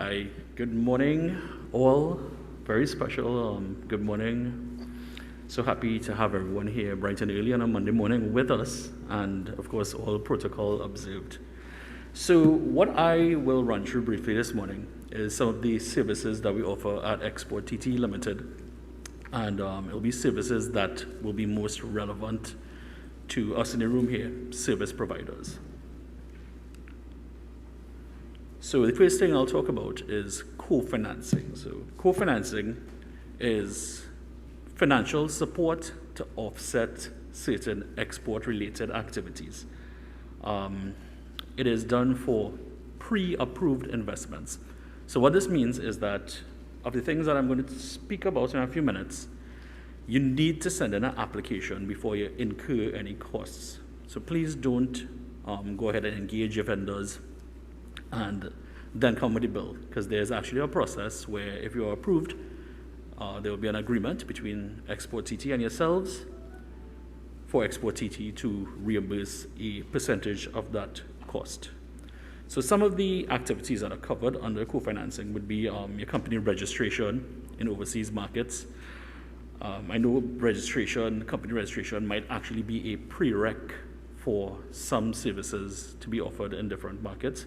Hi, good morning, all. Very special. Good morning. So happy to have everyone here bright and early on a Monday morning with us, and of course, all protocol observed. So, what I will run through briefly this morning is some of the services that we offer at ExporTT Limited, and it'll be services that will be most relevant to us in the room here, service providers. So the first thing I'll talk about is co-financing. So co-financing is financial support to offset certain export-related activities. It is done for pre-approved investments. So what this means is that of the things that I'm going to speak about in a few minutes, you need to send in an application before you incur any costs. So please don't go ahead and engage your vendors and then come with the bill, because there's actually a process where if you're approved, there will be an agreement between ExporTT and yourselves for ExporTT to reimburse a percentage of that cost. So some of the activities that are covered under co-financing would be your company registration in overseas markets. I know company registration might actually be a prereq for some services to be offered in different markets.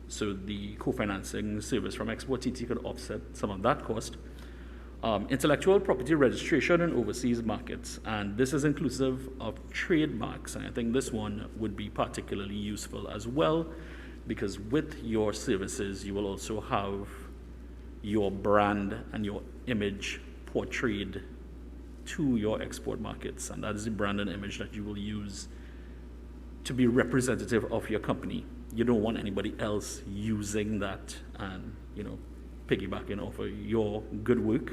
So the co-financing service from ExporTT could offset some of that cost. Intellectual property registration in overseas markets, and this is inclusive of trademarks, and I think this one would be particularly useful as well, because with your services, you will also have your brand and your image portrayed to your export markets, and that is the brand and image that you will use to be representative of your company. You don't want anybody else using that and, piggybacking off of your good work.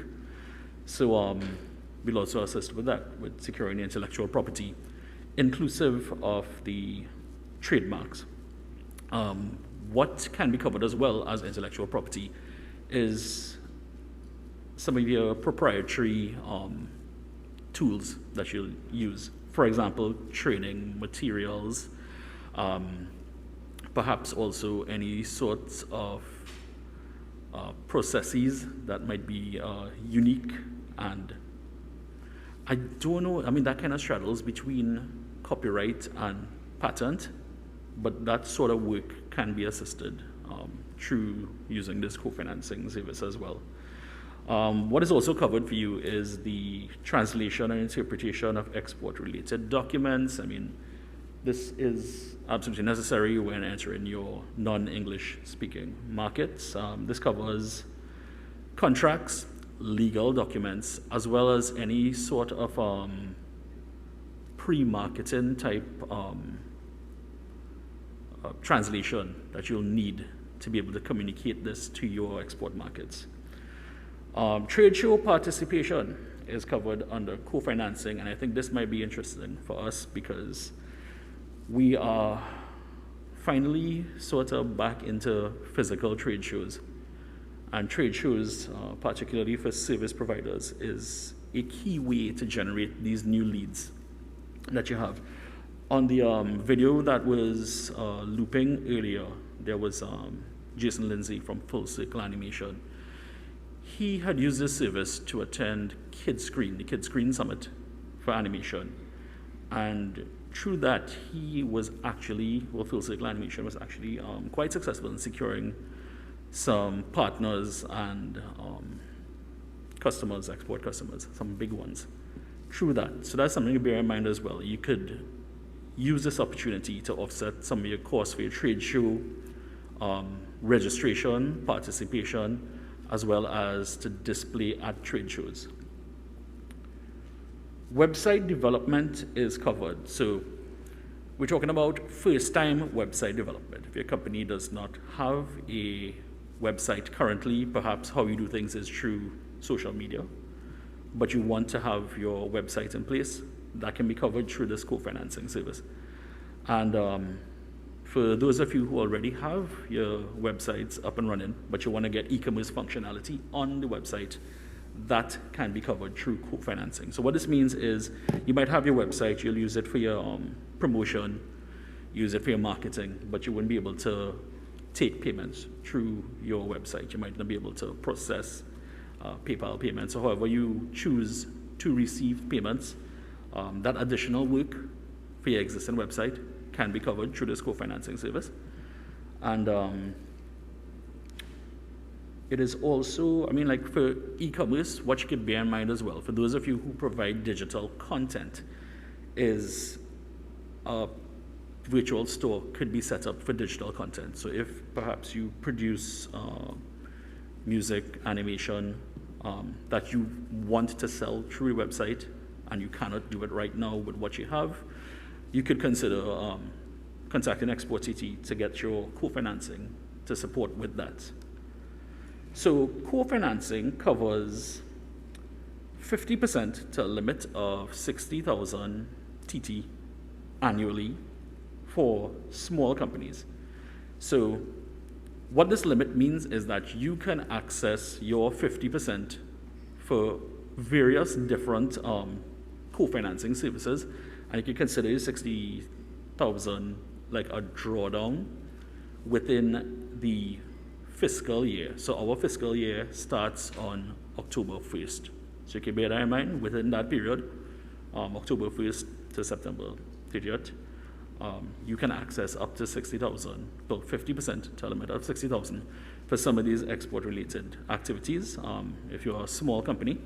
So we'll also assist with that, with securing the intellectual property, inclusive of the trademarks. What can be covered as well as intellectual property is some of your proprietary tools that you'll use. For example, training materials, perhaps also any sorts of processes that might be unique, and I don't know, that kind of straddles between copyright and patent, but that sort of work can be assisted through using this co-financing service as well. What is also covered for you is the translation and interpretation of export-related documents. This is absolutely necessary when entering your non-English speaking markets. This covers contracts, legal documents, as well as any sort of pre-marketing type translation that you'll need to be able to communicate this to your export markets. Trade show participation is covered under co-financing, and I think this might be interesting for us because we are finally sort of back into physical trade shows. And trade shows, particularly for service providers, is a key way to generate these new leads that you have. On the video that was looping earlier, there was Jason Lindsay from Full Circle Animation. He had used this service to attend the Kids Screen Summit for animation. And through that, he was actually, Full Circle Animation was actually quite successful in securing some partners and customers, export customers, some big ones, through that. So that's something to bear in mind as well. You could use this opportunity to offset some of your costs for your trade show, registration, participation, as well as to display at trade shows. Website development is covered. So we're talking about first-time website development. If your company does not have a website currently, perhaps how you do things is through social media, but you want to have your website in place, that can be covered through this co-financing service. And for those of you who already have your websites up and running, but you want to get e-commerce functionality on the website, that can be covered through co-financing. So what this means is you might have your website, you'll use it for your promotion, use it for your marketing, but you wouldn't be able to take payments through your website. You might not be able to process PayPal payments, or however you choose to receive payments. That additional work for your existing website can be covered through this co-financing service. And it is also, I mean, like for e-commerce, what you could bear in mind as well, for those of you who provide digital content, is a virtual store could be set up for digital content. So if perhaps you produce music, animation, that you want to sell through your website, and you cannot do it right now with what you have, you could consider contacting ExporTT to get your co-financing to support with that. So co-financing covers 50% to a limit of 60,000 TT annually for small companies. So what this limit means is that you can access your 50% for various different co-financing services, and you can consider your 60,000 like a drawdown within the fiscal year. So our fiscal year starts on October 1st. So you can bear that in mind within that period, October 1st to September 30th. You can access up to 60,000, well, 50% to a limit of 60,000 for some of these export-related activities. If you're a small company,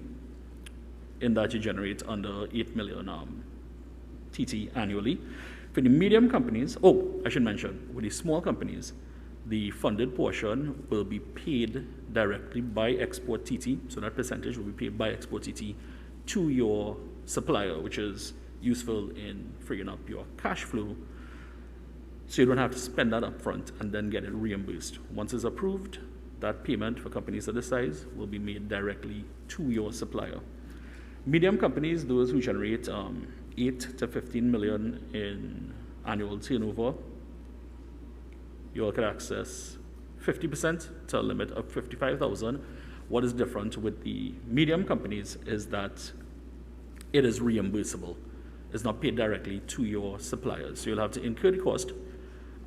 in that you generate under 8 million TT annually. For the medium companies, I should mention, with the small companies, the funded portion will be paid directly by ExporTT, so that percentage will be paid by ExporTT to your supplier, which is useful in freeing up your cash flow, so you don't have to spend that up front and then get it reimbursed. Once it's approved, that payment for companies of this size will be made directly to your supplier. Medium companies, those who generate 8 to 15 million in annual turnover, you all can access 50% to a limit of 55,000. What is different with the medium companies is that it is reimbursable. It's not paid directly to your suppliers. So you'll have to incur the cost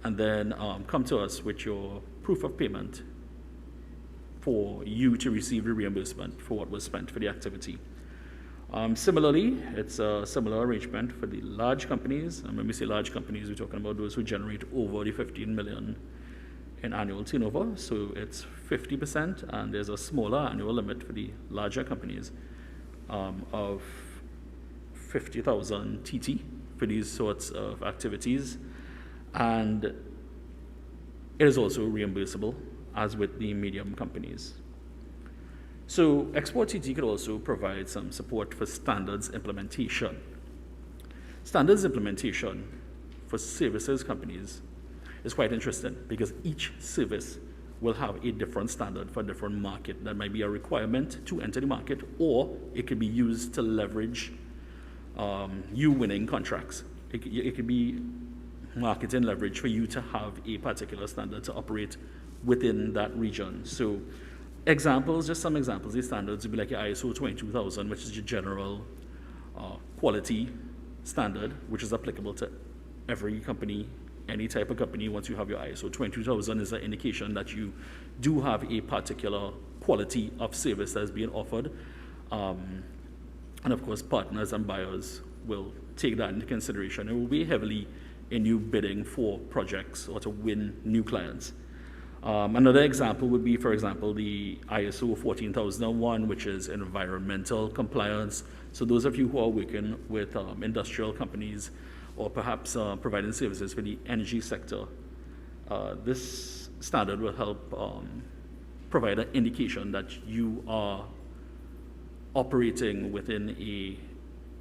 and then come to us with your proof of payment for you to receive the reimbursement for what was spent for the activity. Similarly, it's a similar arrangement for the large companies. And when we say large companies, we're talking about those who generate over the 15 million in annual turnover. So it's 50%, and there's a smaller annual limit for the larger companies of 50,000 TT for these sorts of activities. And it is also reimbursable, as with the medium companies. So ExporTT could also provide some support for standards implementation. Standards implementation for services companies is quite interesting because each service will have a different standard for a different market. That might be a requirement to enter the market, or it could be used to leverage you winning contracts. It could be marketing leverage for you to have a particular standard to operate within that region. So examples, just some examples, these standards would be like your ISO 22000, which is your general quality standard, which is applicable to every company, any type of company. Once you have your ISO 22000 is an indication that you do have a particular quality of service that is being offered. And of course, partners and buyers will take that into consideration. It will weigh heavily in you bidding for projects or to win new clients. Another example would be, for example, the ISO 14001, which is environmental compliance. So those of you who are working with industrial companies or perhaps providing services for the energy sector, this standard will help provide an indication that you are operating within a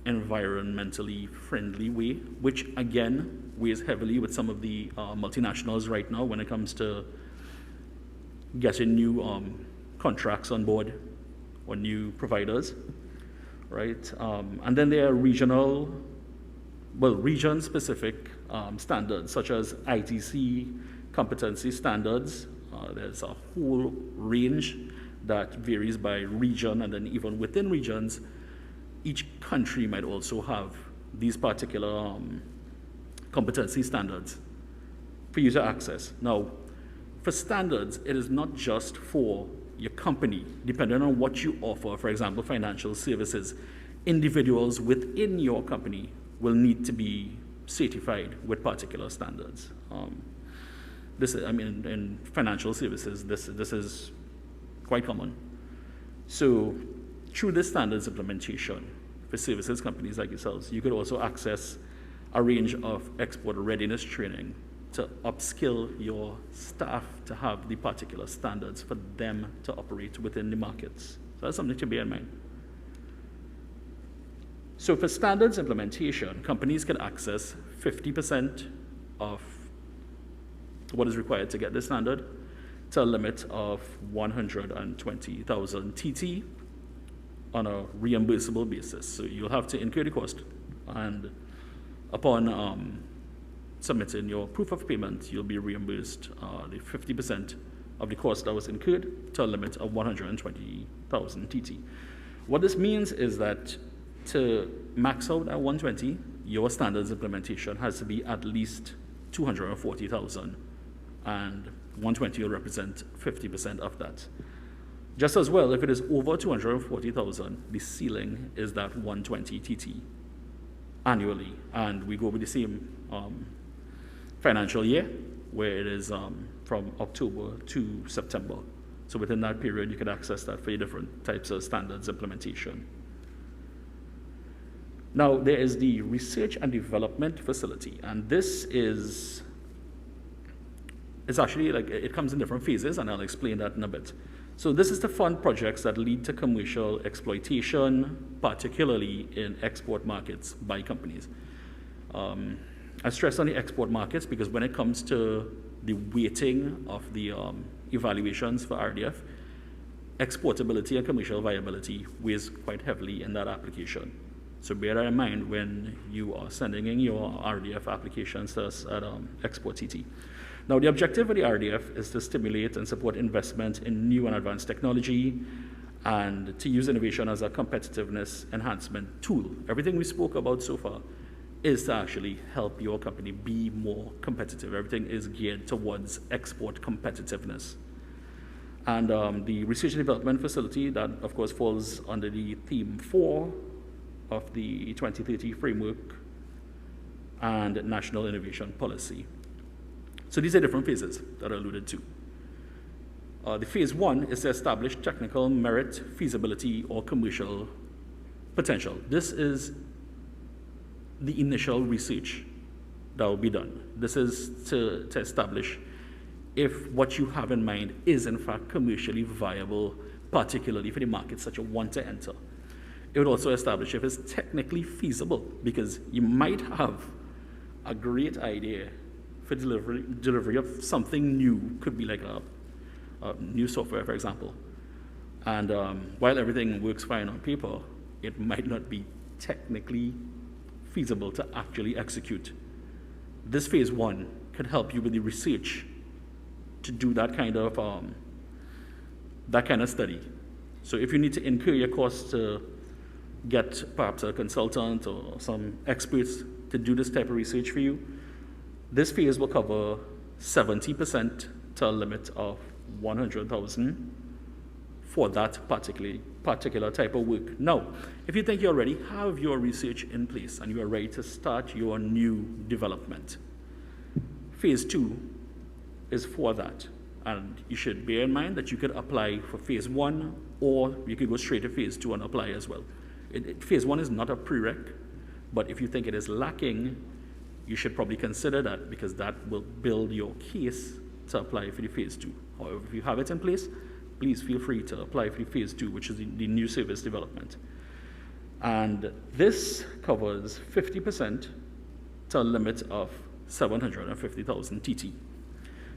environmentally friendly way, which again weighs heavily with some of the multinationals right now when it comes to getting new contracts on board or new providers, right? And then there are region-specific standards, such as ITC competency standards. There's a whole range that varies by region, and then even within regions, each country might also have these particular competency standards for you to access. Now, for standards, it is not just for your company, depending on what you offer. For example, financial services, individuals within your company will need to be certified with particular standards. In financial services, this is quite common. So through this standards implementation for services companies like yourselves, you could also access a range of export readiness training to upskill your staff to have the particular standards for them to operate within the markets. So that's something to bear in mind. So for standards implementation, companies can access 50% of what is required to get the standard to a limit of 120,000 TT on a reimbursable basis. So you'll have to incur the cost, and upon submitting your proof of payment, you'll be reimbursed the 50% of the cost that was incurred to a limit of 120,000 TT. What this means is that to max out at 120, your standards implementation has to be at least 240,000, and 120 will represent 50% of that. Just as well, if it is over 240,000, the ceiling is that 120 TT annually, and we go with the same financial year, where it is from October to September. So within that period, you can access that for your different types of standards implementation. Now, there is the research and development facility, and this is, it's actually like, it comes in different phases, and I'll explain that in a bit. So this is to fund projects that lead to commercial exploitation, particularly in export markets by companies. I stress on the export markets because when it comes to the weighting of the evaluations for RDF, exportability and commercial viability weighs quite heavily in that application. So bear that in mind when you are sending in your RDF applications to us at ExporTT. Now, the objective of the RDF is to stimulate and support investment in new and advanced technology, and to use innovation as a competitiveness enhancement tool. Everything we spoke about so far is to actually help your company be more competitive. Everything is geared towards export competitiveness. And the research and development facility, that of course falls under the theme 4 of the 2030 framework and national innovation policy. So these are different phases that I alluded to. The phase 1 is to establish technical merit, feasibility, or commercial potential. This is the initial research that will be done. This is to establish if what you have in mind is in fact commercially viable, particularly for the markets that you want to enter. It would also establish if it's technically feasible, because you might have a great idea for delivery of something new, could be like a new software, for example. And while everything works fine on paper, it might not be technically feasible to actually execute. This phase 1 can help you with the research to do that kind of study. So if you need to incur your costs to get perhaps a consultant or some experts to do this type of research for you, this phase will cover 70% to a limit of 100,000 for that particular type of work. Now, if you think you already have your research in place and you are ready to start your new development, phase 2 is for that. And you should bear in mind that you could apply for phase 1, or you could go straight to phase 2 and apply as well. Phase 1 is not a prereq, but if you think it is lacking, you should probably consider that, because that will build your case to apply for the phase 2. However, if you have it in place, please feel free to apply for the phase 2, which is the new service development. And this covers 50% to a limit of 750,000 TT.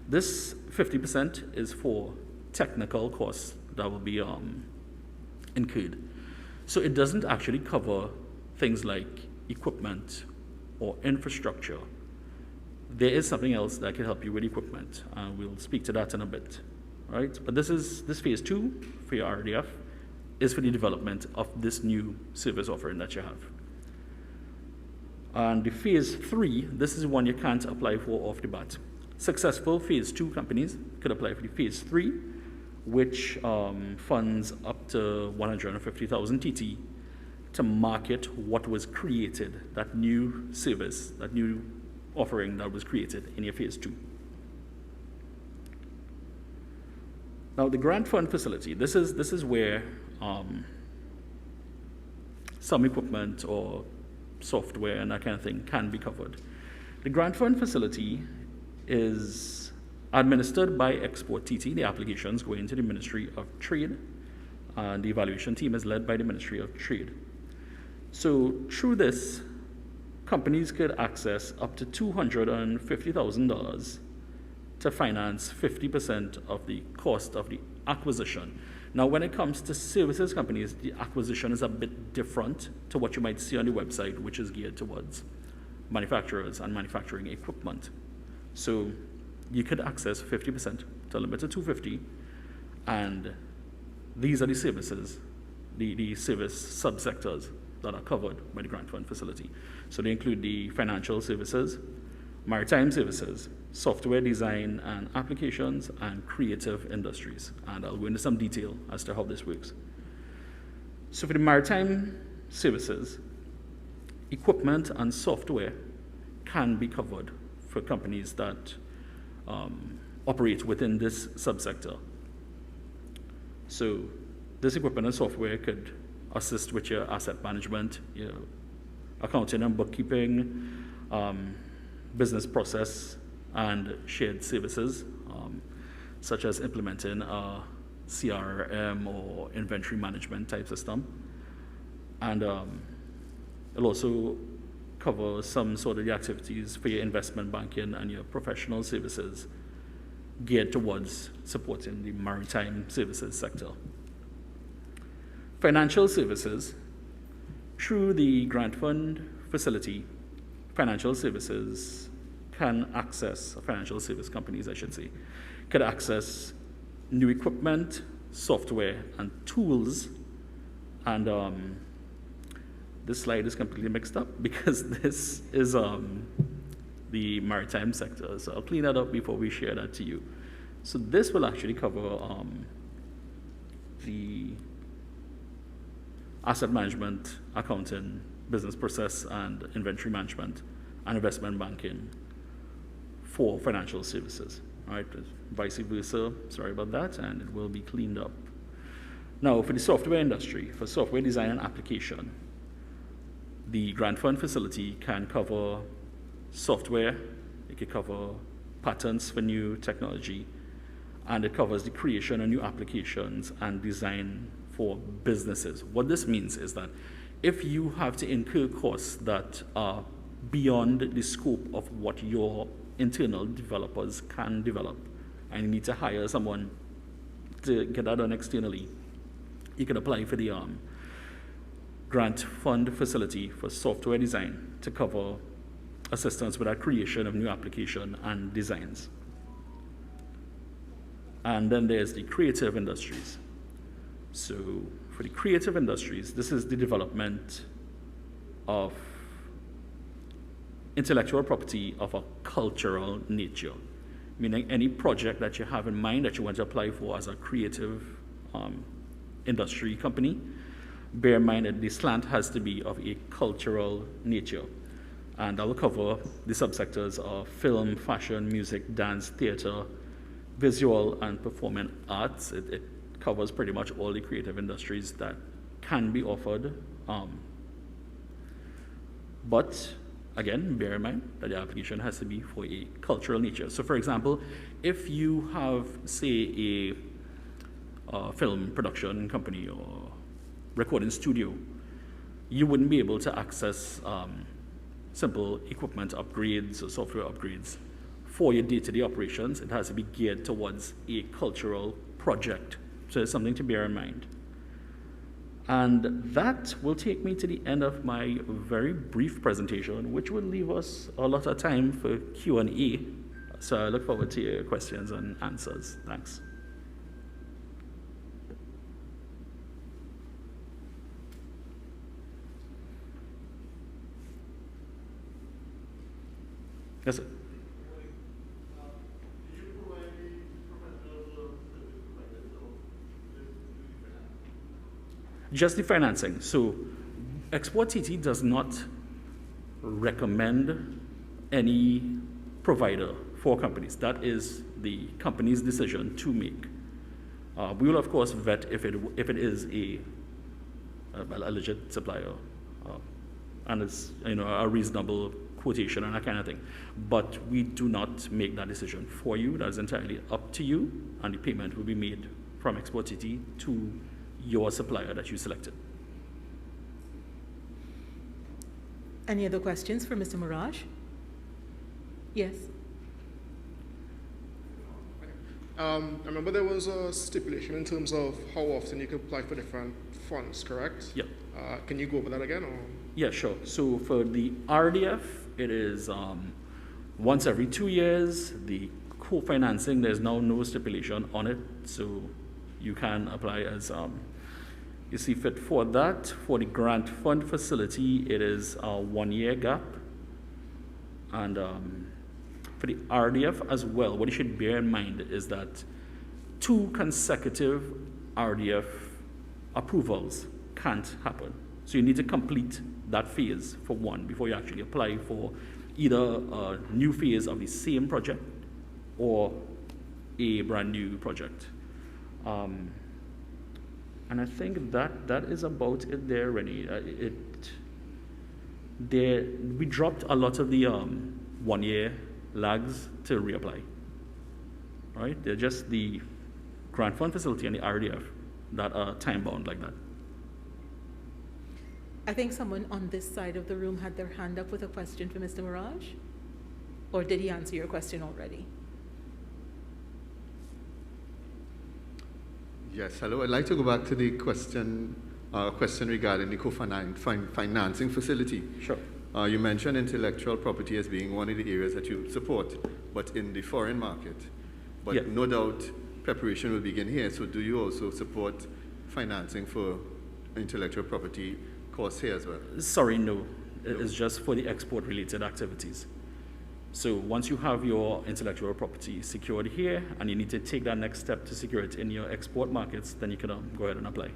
This 50% is for technical costs that will be incurred. So it doesn't actually cover things like equipment or infrastructure. There is something else that can help you with equipment, and we'll speak to that in a bit, right? But this phase 2 for your RDF is for the development of this new service offering that you have. And the phase 3, this is one you can't apply for off the bat. Successful phase 2 companies could apply for the phase 3, which funds up to 150,000 TT to market what was created, that new service, that new offering that was created in your phase 2. Now, the grant fund facility, this is where some equipment or software and that kind of thing can be covered. The grant fund facility is administered by ExporTT. The applications go into the Ministry of Trade, and the evaluation team is led by the Ministry of Trade. So through this, companies could access up to $250,000 to finance 50% of the cost of the acquisition. Now, when it comes to services companies, the acquisition is a bit different to what you might see on the website, which is geared towards manufacturers and manufacturing equipment. So you could access 50% to a limit of $250,000, and these are the services, the service subsectors that are covered by the grant fund facility. So they include the financial services, maritime services, software design and applications, and creative industries. And I'll go into some detail as to how this works. So for the maritime services, equipment and software can be covered for companies that operate within this subsector. So this equipment and software could assist with your asset management, your accounting and bookkeeping, business process and shared services, such as implementing a CRM or inventory management type system. And it'll also cover some sort of the activities for your investment banking and your professional services geared towards supporting the maritime services sector. Financial services, through the grant fund facility, financial services can access, financial service companies, I should say, could access new equipment, software, and tools. And this slide is completely mixed up because this is the maritime sector. So I'll clean that up before we share that to you. So this will actually cover the asset management, accounting, business process, and inventory management, and investment banking for financial services. All right, vice versa, sorry about that, and it will be cleaned up. Now, for the software industry, for software design and application, the grant fund facility can cover software, it can cover patents for new technology, and it covers the creation of new applications and design for businesses. What this means is that if you have to incur costs that are beyond the scope of what your internal developers can develop, and you need to hire someone to get that done externally, you can apply for the grant fund facility for software design to cover assistance with that creation of new application and designs. And then there's the creative industries. So for the creative industries, this is the development of intellectual property of a cultural nature, meaning any project that you have in mind that you want to apply for as a creative industry company, bear in mind that the slant has to be of a cultural nature. And I will cover the subsectors of film, fashion, music, dance, theater, visual and performing arts. It covers pretty much all the creative industries that can be offered. But again, bear in mind that the application has to be for a cultural nature. So for example, if you have, say, a film production company or recording studio, you wouldn't be able to access simple equipment upgrades or software upgrades for your day-to-day operations. It has to be geared towards a cultural project. So it's something to bear in mind. And that will take me to the end of my very brief presentation, which will leave us a lot of time for Q&A. So I look forward to your questions and answers. Thanks. Yes, sir. Just the financing. So ExporTT does not recommend any provider for companies. That is the company's decision to make. We will, of course, vet if it is a legit supplier and it's a reasonable quotation and that kind of thing. But we do not make that decision for you. That is entirely up to you, and the payment will be made from ExporTT to your supplier that you selected. Any other questions for Mr. Mirage? Yes. I remember there was a stipulation in terms of how often you could apply for different funds, correct? Yeah. Can you go over that again? Or? Yeah, sure. So for the RDF, it is once every 2 years. The co-financing, there's now no stipulation on it, so you can apply as you see fit for that. For the grant fund facility, it is a 1 year gap. And for the RDF as well, what you should bear in mind is that 2 consecutive RDF approvals can't happen. So you need to complete that phase for one before you actually apply for either a new phase of the same project or a brand new project. And I think that is about it there, Rennie. We dropped a lot of the 1 year lags to reapply. Right? They're just the grant fund facility and the RDF that are time bound like that. I think someone on this side of the room had their hand up with a question for Mr. Mirage. Or did he answer your question already? Yes, hello. I'd like to go back to the question regarding the co-financing facility. Sure. You mentioned intellectual property as being one of the areas that you support, but in the foreign market. But yeah. No doubt preparation will begin here. So do you also support financing for intellectual property course here as well? Sorry, no. It is just for the export-related activities. So once you have your intellectual property secured here, and you need to take that next step to secure it in your export markets, then you can go ahead and apply.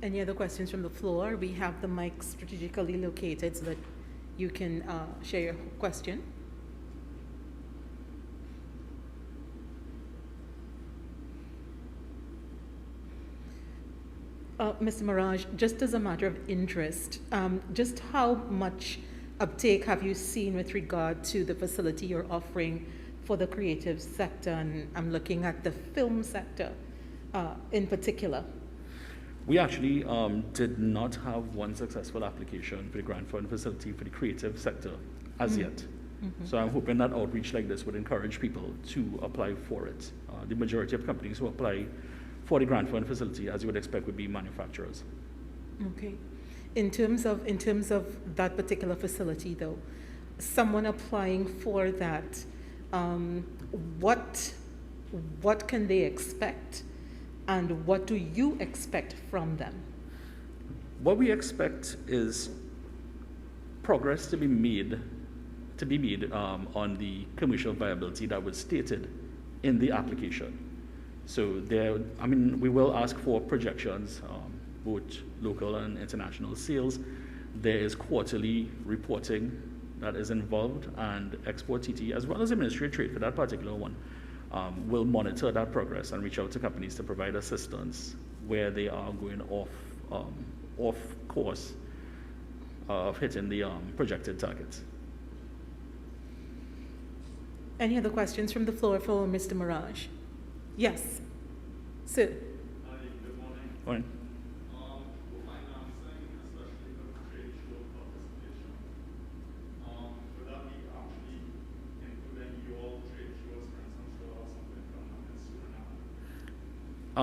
Any other questions from the floor? We have the mic strategically located so that you can share your question. Mr. Mirage, just as a matter of interest, just how much uptake have you seen with regard to the facility you're offering for the creative sector? And I'm looking at the film sector in particular. We actually did not have one successful application for the grant fund facility for the creative sector as yet. Mm-hmm. So I'm hoping that outreach like this would encourage people to apply for it. The majority of companies who apply for the grant fund facility, as you would expect, would be manufacturers. Okay. In terms of that particular facility, though, someone applying for that, what can they expect, and what do you expect from them? What we expect is progress to be made on the commercial viability that was stated in the application. So we will ask for projections, both local and international sales. There is quarterly reporting that is involved, and ExporTT, as well as the Ministry of Trade for that particular one, will monitor that progress and reach out to companies to provide assistance where they are going off course of hitting the projected targets. Any other questions from the floor for Mr. Mirage? Yes. Sir. Hi, good morning. Morning. Financing, especially for trade show participation, would that be actually including your trade shows, for instance, or something coming in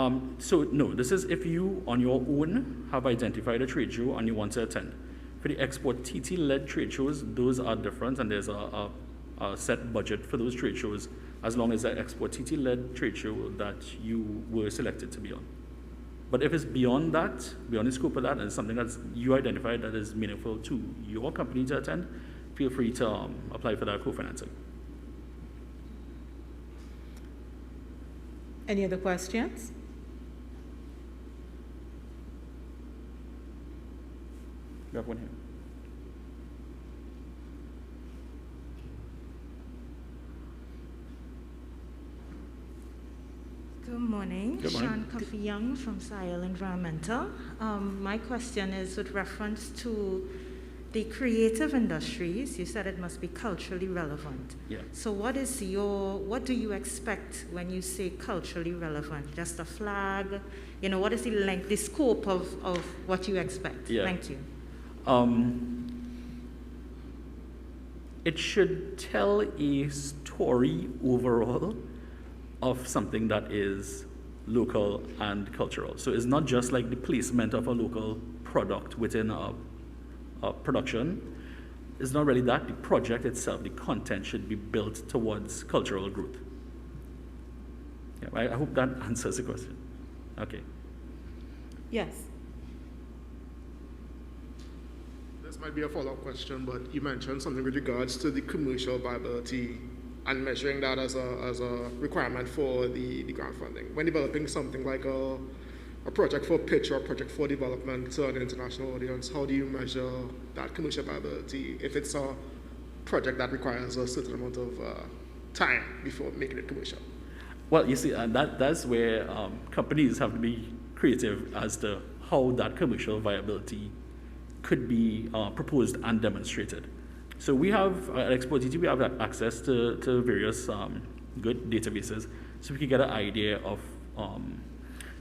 Suriname? So no, this is if you on your own have identified a trade show and you want to attend. For the ExporTT-led trade shows, those are different, and there's a set budget for those trade shows, as long as the ExporTT-led trade show that you were selected to be on. But if it's beyond that, beyond the scope of that, and it's something that you identified that is meaningful to your company to attend, feel free to apply for that co-financing. Any other questions? We have one here. Good morning. Good morning. Sean Coffey Young from SIL Environmental. My question is with reference to the creative industries. You said it must be culturally relevant. Yeah. So what do you expect when you say culturally relevant? Just a flag? You know, what is the length, the scope of what you expect? Yeah. Thank you. It should tell a story overall of something that is local and cultural. So it's not just like the placement of a local product within a production. It's not really that. The project itself, the content should be built towards cultural growth. Yeah, I hope that answers the question. Okay. Yes. This might be a follow-up question, but you mentioned something with regards to the commercial viability and measuring that as a requirement for the grant funding. When developing something like a project for pitch or a project for development to an international audience, how do you measure that commercial viability if it's a project that requires a certain amount of time before making it commercial? Well, you see, that's where companies have to be creative as to how that commercial viability could be proposed and demonstrated. So we have, at ExporTT, we have access to various good databases, so we can get an idea of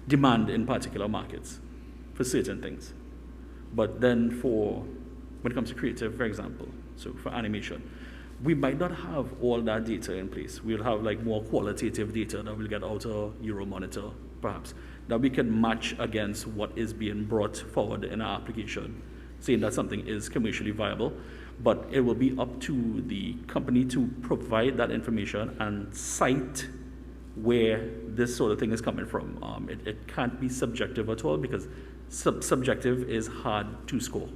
demand in particular markets for certain things. But then when it comes to creative, for example, so for animation, we might not have all that data in place. We'll have like more qualitative data that we'll get out of Euromonitor, perhaps, that we can match against what is being brought forward in our application, saying that something is commercially viable. But it will be up to the company to provide that information and cite where this sort of thing is coming from. It can't be subjective at all because subjective is hard to score.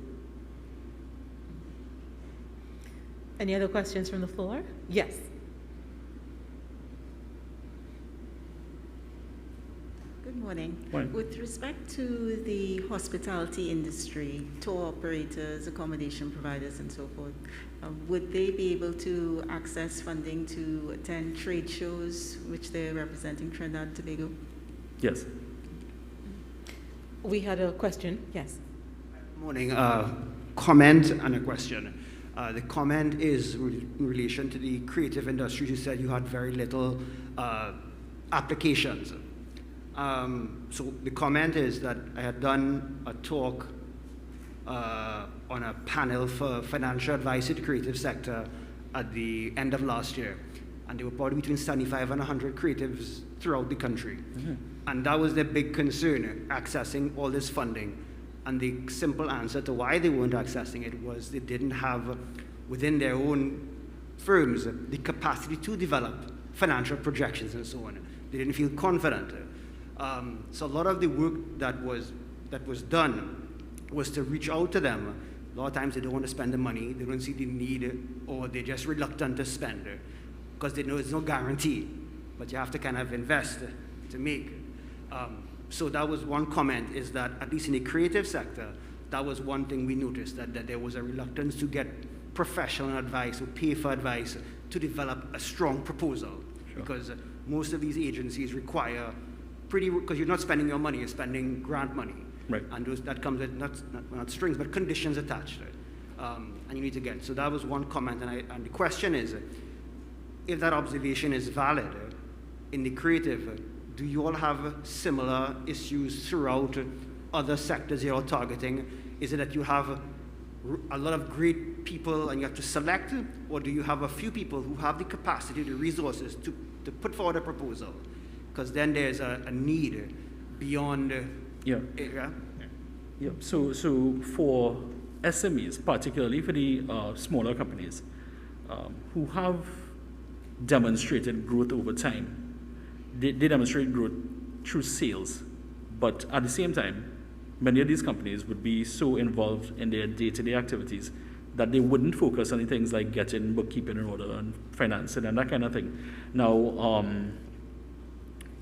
Any other questions from the floor? Yes. Good morning. Morning. With respect to the hospitality industry, tour operators, accommodation providers, and so forth, would they be able to access funding to attend trade shows which they're representing Trinidad and Tobago? Yes. We had a question. Yes. Morning. Comment and a question. The comment is in relation to the creative industries. You said you had very little applications. So the comment is that I had done a talk on a panel for financial advice to the creative sector at the end of last year. And there were probably between 75 and 100 creatives throughout the country. Mm-hmm. And that was their big concern, accessing all this funding. And the simple answer to why they weren't accessing it was they didn't have, within their own firms, the capacity to develop financial projections and so on. They didn't feel confident. So a lot of the work that was done was to reach out to them. A lot of times they don't want to spend the money, they don't see the need, or they're just reluctant to spend because they know there's no guarantee, but you have to kind of invest to make. So that was one comment, is that at least in the creative sector, that was one thing we noticed, that there was a reluctance to get professional advice or pay for advice to develop a strong proposal. Sure. Because most of these agencies require because you're not spending your money, you're spending grant money. Right. And that comes with not strings, but conditions attached to it. And you need to get. So that was one comment. And the question is, if that observation is valid in the creative, do you all have similar issues throughout other sectors you're targeting? Is it that you have a lot of great people and you have to select, or do you have a few people who have the capacity, the resources to put forward a proposal? Because then there's a need beyond. Yeah. Yeah. So for SMEs, particularly for the smaller companies who have demonstrated growth over time, they demonstrate growth through sales, but at the same time, many of these companies would be so involved in their day-to-day activities that they wouldn't focus on the things like getting bookkeeping in order and financing and that kind of thing. Now,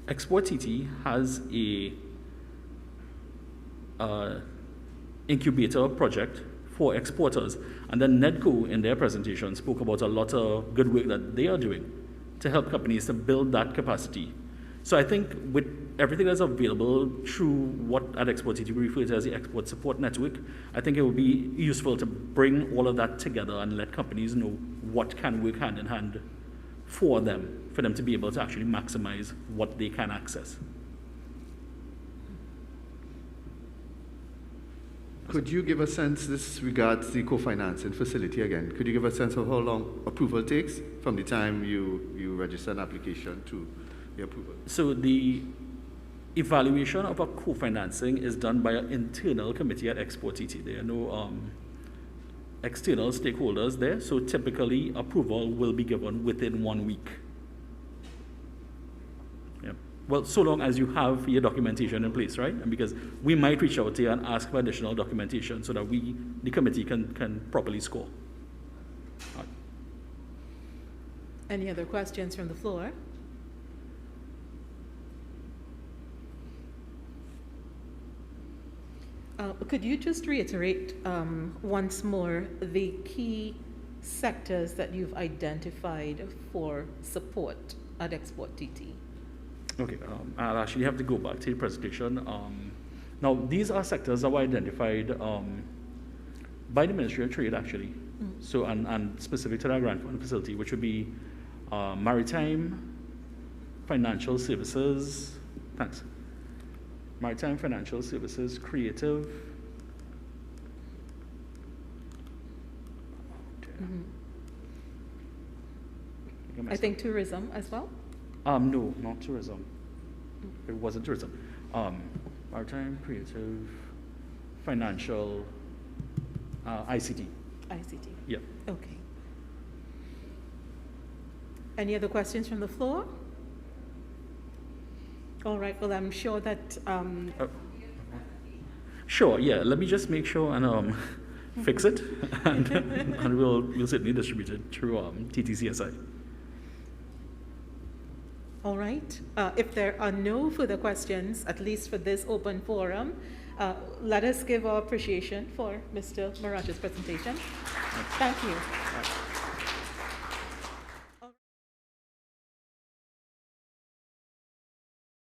ExporTT has a incubator project for exporters, and then NEDCO in their presentation spoke about a lot of good work that they are doing to help companies to build that capacity. So I think with everything that's available through what at ExporTT we refer to as the Export Support Network, I think it would be useful to bring all of that together and let companies know what can work hand in hand for them to be able to actually maximize what they can access. Could you give a sense, this regards the co-financing facility again, could you give a sense of how long approval takes from the time you register an application to the approval? So the evaluation of a co-financing is done by an internal committee at ExporTT. There are no external stakeholders there, so typically approval will be given within 1 week. Yeah. Well, so long as you have your documentation in place, right? And because we might reach out to you and ask for additional documentation so that the committee can properly score. All right. Any other questions from the floor? Could you just reiterate once more the key sectors that you've identified for support at ExporTT? Okay, I'll actually have to go back to the presentation. Now, these are sectors that were identified by the Ministry of Trade, actually. Mm-hmm. So, and specific to that grant fund facility, which would be maritime, financial services, thanks. Maritime, financial services, creative. I think tourism as well? No, not tourism. It wasn't tourism. Maritime, creative, financial, ICT. ICT. Yeah. Okay. Any other questions from the floor? All right, well, I'm sure that... Sure, yeah, let me just make sure and fix it, and we'll certainly distribute it through TTCSI. All right. If there are no further questions, at least for this open forum, let us give our appreciation for Mr. Maracha's presentation. Thank you.